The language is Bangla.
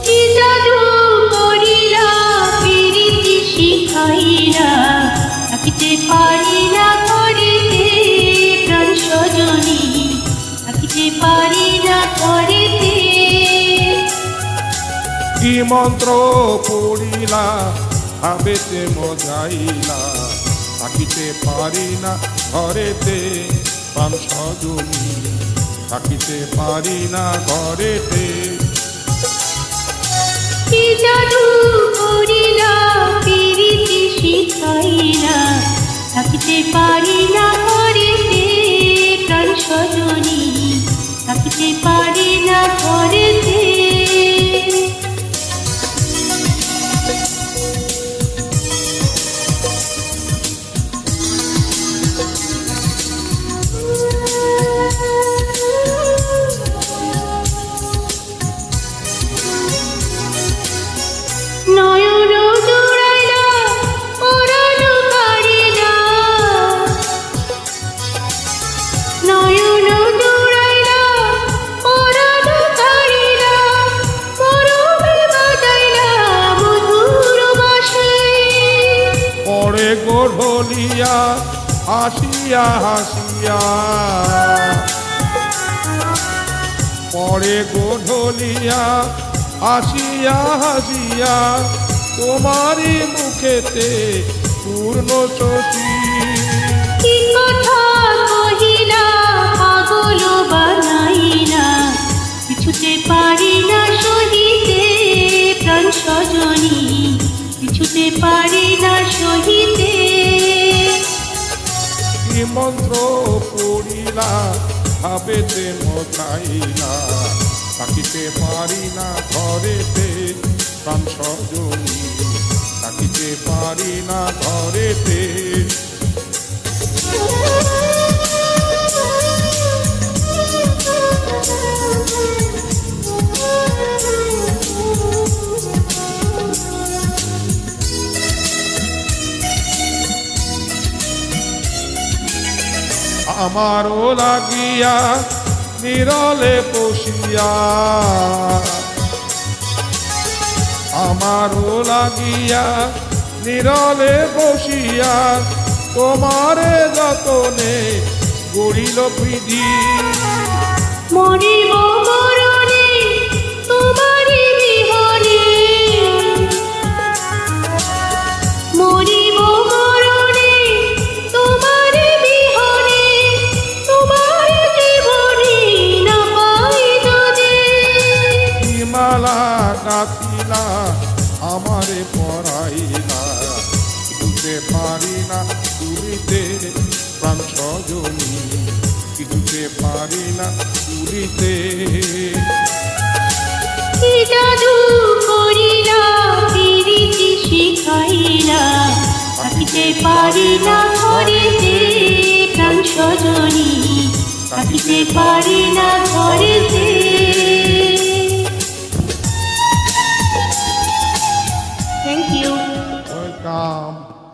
কি জাদু করিলা প্রীতি শিখাইলা, থাকিতে পারি না করিতে প্রাণ সজনী, থাকিতে পারি না করিতে। কি মন্ত্র পড়িলা ভাবেতে মজাইলা, থাকিতে পারি না ঘরেতে প্রাণ সজনী, থাকিতে পারি না ঘরেতে। কি জাদু করিলা প্রীতি শিখাইলা, থাকিতে পারি না ঘরেতে প্রাণ সজনী, থাকিতে পারি না ঘরেতে। নয়ন জুড়াইলা পরাণ কাড়িলা, নয়ন জুড়াইলা পরাণ কাড়িলা, মরমে বাজাইলা মধুর বাঁশি। পরে গোঢলিয়া হাসিয়া হাসিয়া, পরে গোঢলিয়া হাসিয়া হাসিয়া, তোমারই মুখেতে পূর্ণ শশী। কি কথা কহিলা পাগল বানাইলা, কিছুতে পারি না সহিতে প্রাণ সজনী, কিছুতে পারি না সহিতে। কি মন্ত্র পড়িলা ভাবেতে মজাইলা, থাকিতে পারি না ঘরেতে প্রাণ সজনী, থাকিতে পারি না ঘরেতে। আমারও লাগিয়া নিরলে বসিয়া, আমারও লাগিয়া নিরলে বসিয়া, তোমারে যতনে গড়িল বিধি। মরিব মরণে তোমারি বিহনে, মরিব মরণে তোমারি বিহনে, তোমার জীবনে না পাই যদি। মালা গাঁথিলা আমারে পরাইলা, কিছুতে পারি না তুলিতে প্রাণ সজনী, কিছুতে পারি না তুলিতে। কি জাদু করিলা প্রীতি শিখাইলা, থাকিতে পারি না ঘরেতে প্রাণ সজনী, থাকিতে পারি না ঘরেতে।